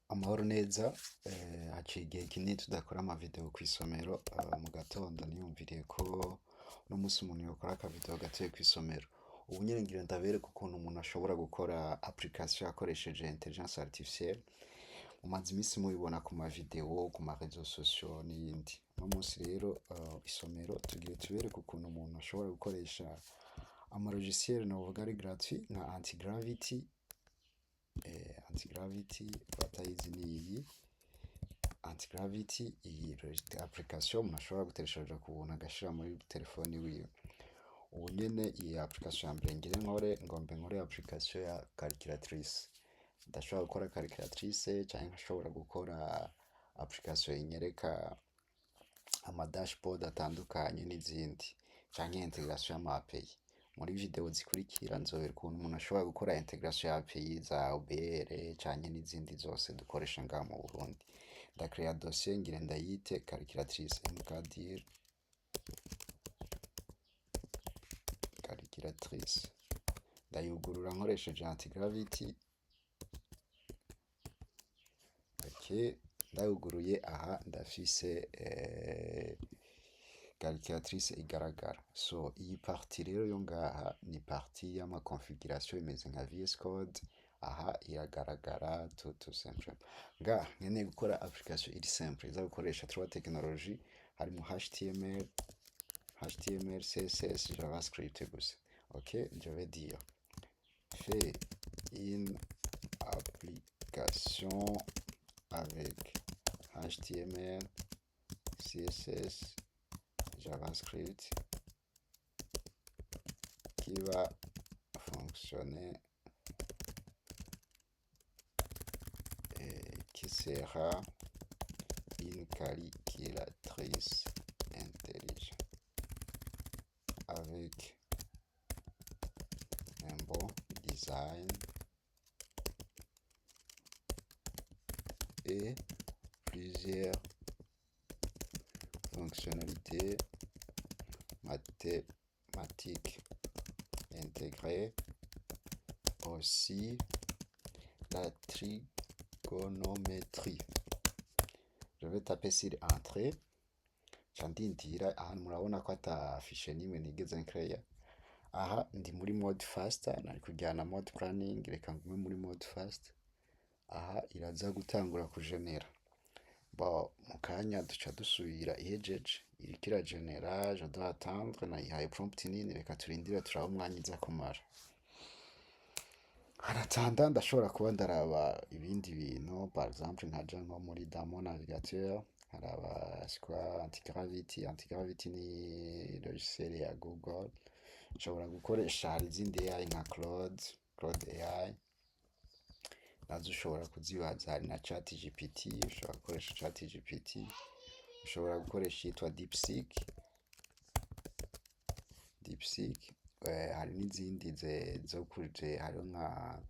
Amahoro neza, haciye igihe kinini tudakora amavideo kw'isomero, mu gatondo niyumviriye ko uno munsi umuntu yokora akavideo gatoyi kw'isomero. Ubu nyene ngira ndabereke ukuntu umuntu ashobora gukora application akoresheje intelligence artificielle, mumaze imisi mubibona ku mavideo, ku ma réseaux sociaux n'iyindi. Uno munsi rero isomero tugiye tubereke ukuntu umuntu ashobora gukoresha ama logiciel novuga ari gratuit nka Antigravity, Antigravity batayizi niyi Antigravity, iyi application umuntu ashobora gutereshaja ku buntu agashira muri telefoni wiwe. Ubu nyene iyi application ya mbere ngire ngombe nkore application ya calculatrice. Ndashobora gukora calculatrice canke nkashobora gukora application inyereka ama dashboard atandukanye n'izindi, canke integration y'ama API. Muri video zikurikira nzobereka ukuntu umuntu ashobora gukora integration ya API za OBR canke n'izindi zose dukoresha ngaha mu Burundi. Ndacrea dossier ngire ndayite calculatrice, mkdir calculatrice. Ndayugurura nkoresheje Antigravity. Okay, ndayuguruye aha ndafise calculatrice igaragara. So iyi partie rero yo ngaha ni partie y'ama configuration imeze nka VS Code. Aha iragaragara tout simplement. Ngaha nkeneye gukora application iri simple iza gukoresha trois technologies, harimo HTML, CSS, JavaScript gusa. Okay, je vais dire fais une application avec HTML, CSS, JavaScript qui va fonctionner et qui sera une calculatrice intelligente avec un bon design et plusieurs fonctionnalités mathématiques intégrées, aussi la trigonométrie. Je vais taper sur entrée. Candindira ahantu murabona ko ata fiche nimwe nigeze ncreya. Aha ndi muri mode fast, nari kujyana mode planning, reka ngume muri mode fast. Aha iraza gutangura kugenera. Bon, mu kanya duca dusubira ihejeje, iriko iragenera, je dois attendre, nayihaye prompt nini, reka turindire turabe umwanya iza kumara. Haratanda ndashobora kuba ndaraba ibindi bintu, par exemple nkaja nko muri dans mon navigateur, nkaraba sikwa Antigravity ni logiciel ya Google. Nshobora gukoresha hari izindi AI nka Claude AI, nazo ushobora kuzibaza, hari na ChatGPT, ushobora gukoresha ChatGPT, ushobora gukoresha yitwa DeepSeek, hari n'izindi zo kuje, hariho nka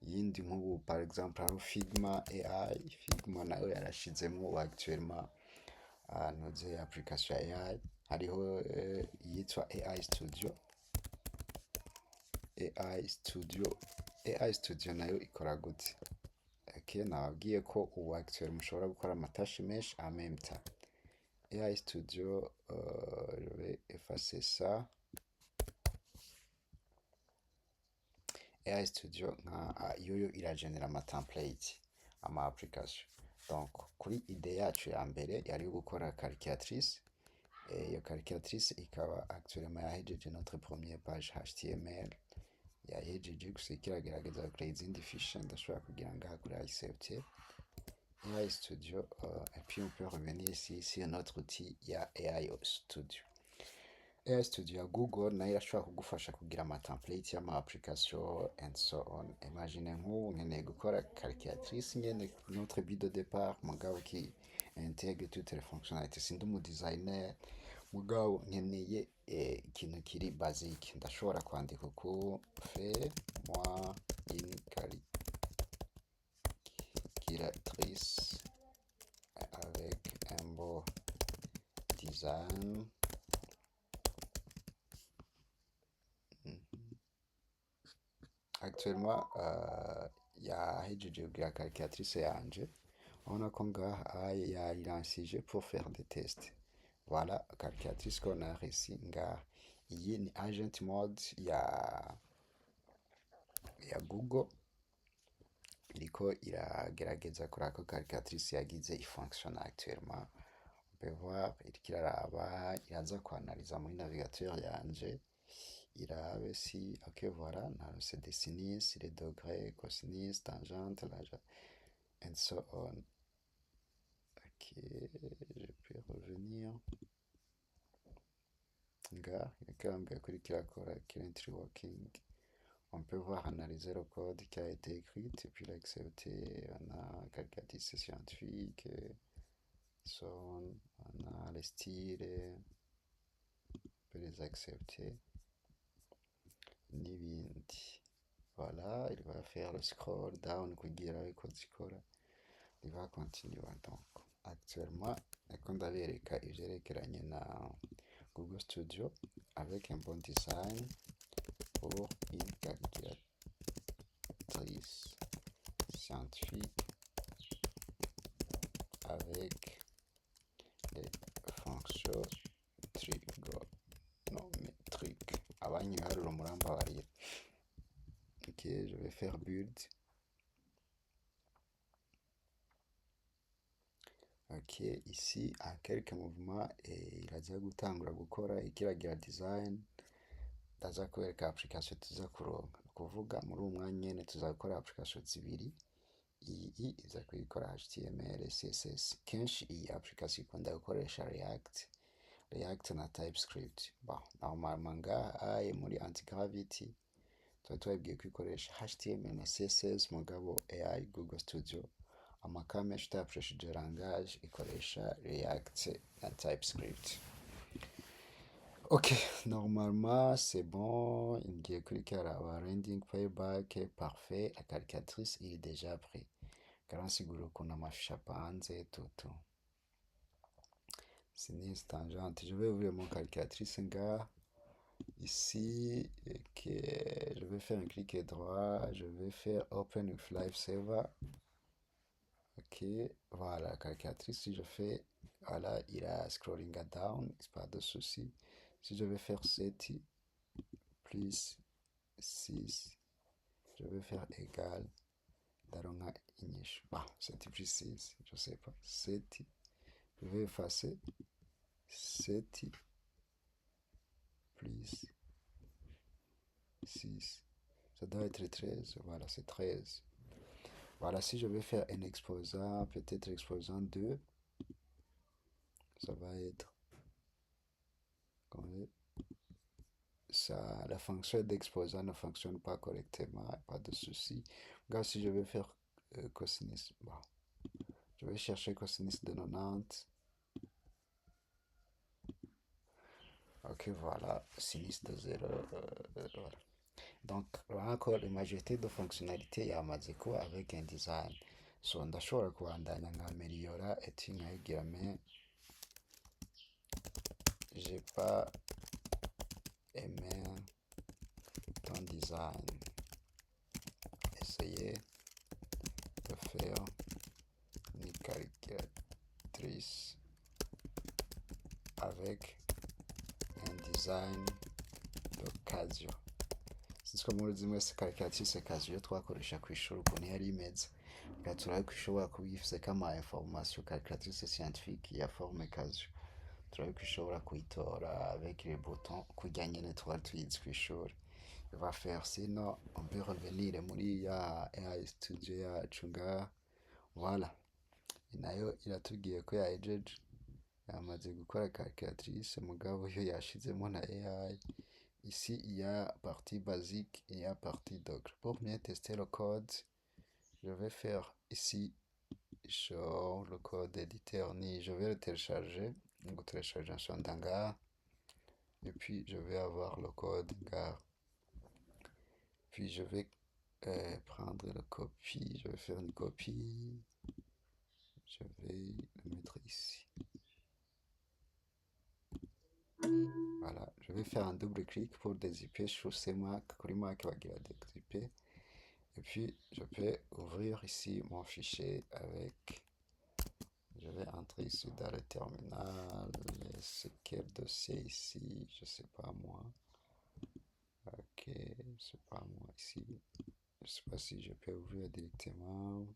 yindi nk'ubu par exemple hariho Figma AI. Figma nayo yarashizemo actuellement noze application ya AI. Hariho yitwa AI Studio nayo ikora gute. Okay, nababwiye ko ubu actuellement mushobora gukora amatashi menshi en même temps. AI Studio, je vais effacer ça. AI Studio nka yoyo iragenera ama template, ama application. Donc kuri ide yacu ya mbere yari gukora calculatrice. Iyo calculatrice ikaba actuellement yahejeje notre première page HTML. Yahejeje gusa kiragerageza kuri izindi fiche, ndashobora kugira ngaha kuri accepter. AI Studio, et puis on peut revenir ici sur notre outil ya AI Studio. AI Studio ya Google nayo irashobora kugufasha kugira ama template y'ama application and so on. Imagine nk'ubu nkeneye gukora calculatrice nyene notre but de départ, mugabo qui intègre toutes les fonctionnalités. Sindi umu designer, mugabo nkeneye ikintu kiri basique. Ndashobora kwandika uku fais-moi une calculatrice avec un beau design. Actuellement yahejeje kugira calculatrice yanje, urabona ko ngaha yayiransije pour faire des tests. Voilà calculatrice qu'on a reçu ngaha. Iyi ni agent mode ya Google, iriko iragerageza kuraba ko calculatrice yagize ifonctionne actuellement. On peut voir iriko iraraba, iraza kwanaliza muri navigateur yanje, irabe si ok voilà, narose des sinus, les degrés, cosinus, tangente, and so on. Ok, je peux revenir. Ngaha iriko irambwira ko iriko irakora currently working. On peut voir analyser le code qui a été écrit et puis l'accepter. On a calculatrice scientifique, on a les styles, on peut les accepter. N'ibindi. Voilà, il va faire le scroll down kugira ariko zikora. Il va continuer donc. Actuellement, ndiko ndabereka ivyerekeranye na Google Studio avec un bon design pour une calculatrice scientifique avec les fonctions trigonométriques. Abanyiharuro murambabarira. Ok, je vais faire build. Ok, ici en quelques mouvements iraza gutangura gukora ikiragira design. Ndaza kwereka application tuza kuronka, kuvuga muri umwanya nyene tuzakora application zibiri. Iyi iza kuyikora HTML, CSS. Kenshi iyi application ikunda gukoresha React na TypeScript. Bon, normalement ngaha muri Antigravity tuba twabwiye kwikoresha HTML na CSS, mugabo AI Google Studio amakuru menshi utayakoresheje langage ikoresha React na TypeScript. Ok, normalement c'est bon. Ngiye kurikira aba rending playback parfait. La calculatrice il est déjà prêt. Karansigura ukuntu amafiche apanze tutu. Sinus, tangente. Je vais ouvrir mon calculatrice ngaha. Ici, okay, je vais faire un clic droit. Je vais faire Open with Live Saver. Ok, voilà, calculatrice. Si je fais, voilà, il a scrolling down, c'est pas de souci. Si je vais faire 7 plus 6, je vais faire égal. Daronga inyishu. Bah, 7 plus 6, je sais pas. 7, je vais effacer. 7 plus 6. Ça doit être 13. Voilà, c'est 13. Voilà, si je vais faire un exposant, peut-être exposant 2, ça va être comme ça. La fonction d'exposant ne fonctionne pas correctement, pas de souci. Regarde, si je vais faire cosinus, bon, je vais chercher cosinus de 90. Ok, voilà, sinus de 0. Voilà. Donc, encore la majorité de fonctionnalités yamaze kuba avec un design. So ndashobora kubandanya nkameliora et nkayigira mais j'ai pas aimé ton design. Essayez de faire une calculatrice avec un design d'occasion. Sinzi ko muzi mwese calculatrice Casio twakoresha ku ishuri ukuntu yari imeze. Reka turabe ko ishobora kuba ifise kama information calculatrice scientifique ya forme Casio. Turabe ko ishobora kuyitora avec les boutons kurya nyene twari tuyizi ku ishuri. Il va faire sinon on peut revenir muri ya AI studio yacu ngaha. Voilà. Nayo iratubwiye ko yahejeje. Yamaze gukora calculatrice mugabo yo yashizemo na AI. Ici, il y a partie basique et il y a partie doc. Pour bien tester le code, je vais faire ici, show le code éditeur ni. Je vais le télécharger. Donc, télécharger un son d'hangar. Et puis, je vais avoir le code hangar. Puis, je vais prendre la copie. Je vais faire une copie. Je vais le mettre ici. Voilà, je vais faire un double clic pour dézipper sur ces Mac, kuri Mac bagira dézipper. Et puis, je peux ouvrir ici mon fichier avec... Je vais entrer ici dans le terminal. C'est quel dossier ici? Je sais pas moi. Ok, c'est pas moi ici. Je sais pas si je peux ouvrir directement.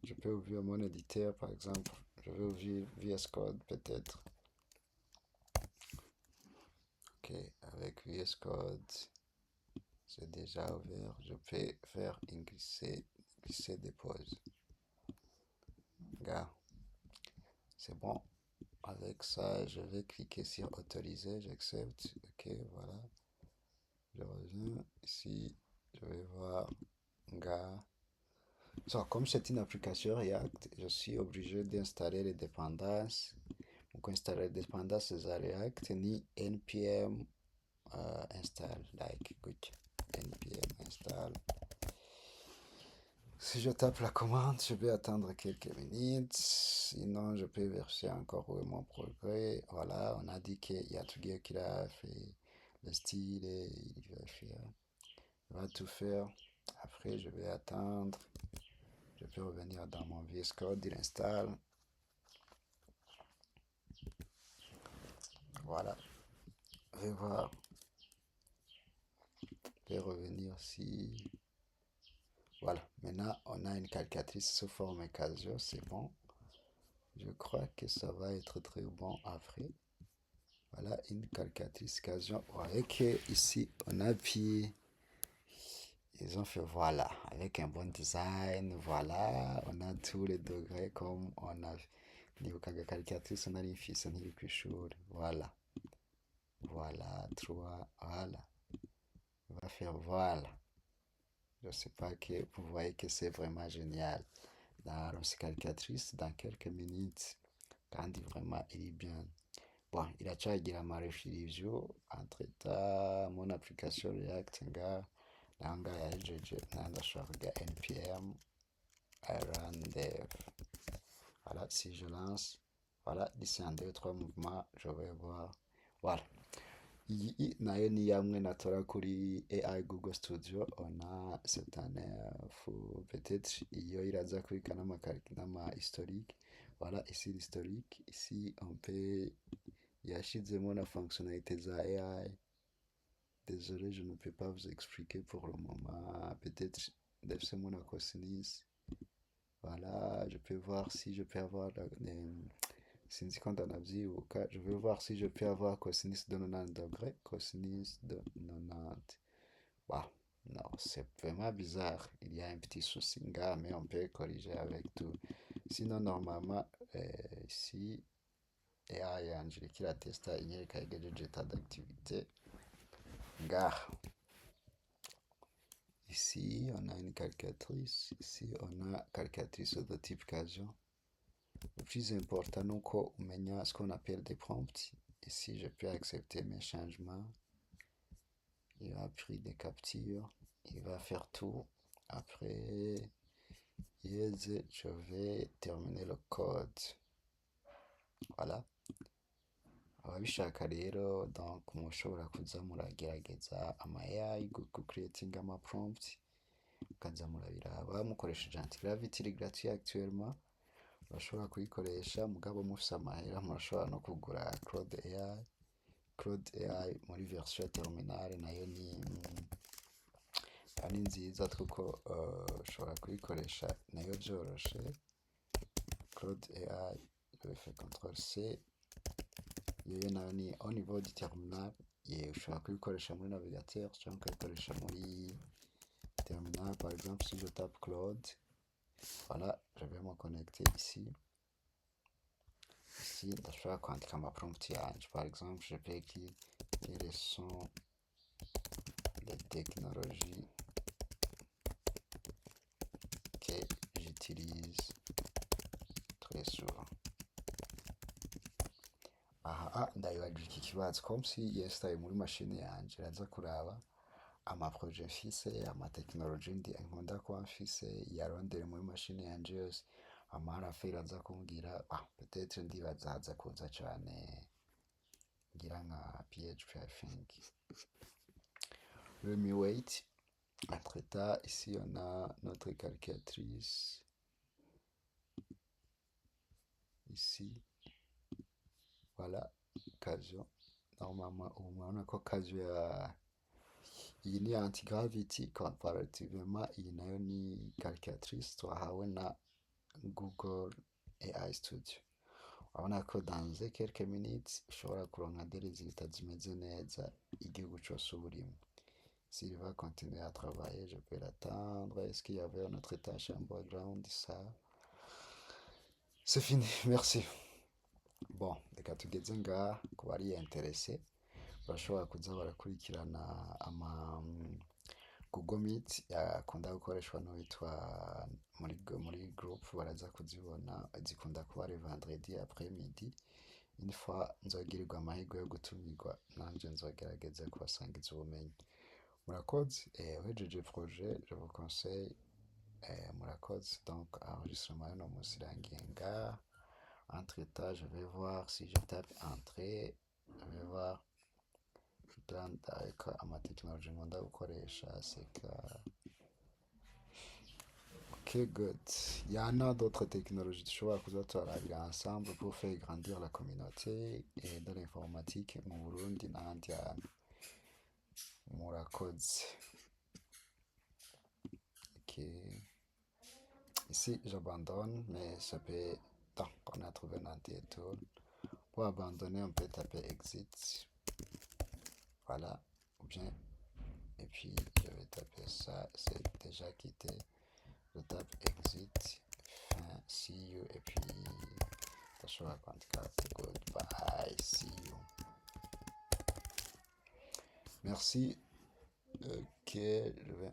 Je peux ouvrir mon éditeur par exemple. Je vais ouvrir VS Code peut-être. Ok, avec VS Code, c'est déjà ouvert. Je peux faire un glisser dépose. Regarde, c'est bon. Avec ça, je vais cliquer sur autoriser, j'accepte. Ok, voilà. Je reviens ici, je vais voir. Gars. So, comme c'est une application React, je suis obligé d'installer les dépendances. Pour installer les dépendances de React, ni npm install, like, good. npm install. Si je tape la commande, je vais attendre quelques minutes. Sinon, je peux vérifier encore où est mon progrès. Voilà, on a dit qu'il y a tout qui a fait le style et il va tout faire. Après, je vais attendre. Je peux revenir dans mon VS Code, il installe. Voilà. Je vais voir. Je vais revenir ici. Voilà. Maintenant, on a une calculatrice sous forme Casio. C'est bon. Je crois que ça va être très bon après. Voilà, une calculatrice Casio. Avec ici, on a appuyé. Ils ont fait voilà. Avec un bon design. Voilà. On a tous les degrés comme on a. Nibukaga calculatrice, on a une fille, on a voilà. Voilà, 3, voilà. On va faire voilà. Je sais pas que vous voyez que c'est vraiment génial. Dans la calculatrice, dans quelques minutes, quand vraiment il est bien. Bon, il a déjà dit ma review. Entre-temps, mon application React, nanga yajeje, nandashaka npm run dev. Voilà, si je lance, voilà, d'ici un, deux, trois mouvements, je vais voir. Voilà. Iyi nayo ni yamwe natora kuri AI Google Studio ona cette année faut peut-être iyo iraza kubika n'ama historique. Voilà, ici l'historique, ici on peut yashizemo na fonctionnalité za AI. Désolé, je ne peux pas vous expliquer pour le moment. Peut-être laissez-moi la cosinus. Voilà, je peux voir si je peux avoir sinzi ko ndanabyibuka, je vais voir si je peux avoir cosinus de 90 degrés, cosinus de 90. Wow, non, c'est vraiment bizarre. Il y a un petit souci là, mais on peut corriger avec tout. Sinon, normalement, ici, AI yanje kiratesta inyereka yegejeje état d'activité. Gare. Ici, on a une calculatrice. Ici, on a calculatrice de type Casio. Le plus important, nous, ce qu'on appelle des prompts. Ici, je peux accepter mes changements. Il va prendre des captures. Il va faire tout. Après, je vais terminer le code. Voilà. Ababishaka rero, donc mushobora kuza muragerageza ama AI creating ama prompt, mukaza murabiraba mukoresheje antigravity iri gratuit actuellement. Urashobora kuyikoresha mugabo mufise amahera murashobora no kugura Claude AI. Claude AI muri version terminale nayo ni nziza kuko ushobora kuyikoresha nayo byoroshe. Claude AI, je vais faire CTRL C. Iyo nayo ni au niveau du terminal. Ushobora kuyikoresha muri navigateur cyangwa ukayikoresha muri terminal. Par exemple, si je tape Claude, voilà, je vais me connecter ici. Ici, ndashobora kwandika ama prompt yanje. Par exemple, je peux écrire quelles sont les technologies que j'utilise très souvent. Aha, ndayibajije iki kibazo comme si yestaye muri machine yanje iraza kuraba amaproje mfise, amatekinoloji nkunda kuba mfise yarondere muri machine yanje yose. Amaharafe iraza kumbwira, peut-être ndibaza haza kuza cane ngira nka PHP I think. Let me wait. Entre temps, ici on a notre calculatrice. Ici, voilà, Casio. Normalement, unaona ko Casio iyi ni anti-gravity comparativement iyi nayo ni calculatrice twahawe na Google AI Studio. Urabona ko dans quelques minutes ushobora kuronka des résultats zimeze neza igihugu cyose uba urimo. S'il va continuer à travailler, je peux l'attendre. Est-ce qu'il y avait une autre tâche en background? Ça, c'est fini. Merci. Bon, reka tugeze ngaha ku bari interese bashobora kuza barakurikirana ama Google Meet yakunda gukoreshwa n'uwitwa muri group baraza kuzibona zikunda kuba ari vendredi après midi. Une fois nzogirirwa amahirwe yo gutumirwa nanje nzogerageza kubasangiza ubumenyi. Murakoze, uhejeje projet, je vous conseille Murakoze. Donc, enregistrement y'uno munsi irangiye ngaha. Entre temps, je vais voir si je tape entrée. Je vais voir avec amatekinoloji nkunda gukoresha c'est que ok good. Il y en a d'autres technologies dushobora kuza turarabira ensemble pour faire grandir la communauté et de l'informatique mu Burundi n'ahandi hantu. Murakoze. Ok. Ici, j'abandonne, mais ça peut... Donc, on a trouvé un anti-tool. Pour abandonner, on peut taper exit. Voilà. Ou bien, et puis, je vais taper ça. C'est déjà quitté. Je tape exit. Fin, see you. Et puis, goodbye, see you. Merci. Ok, je vais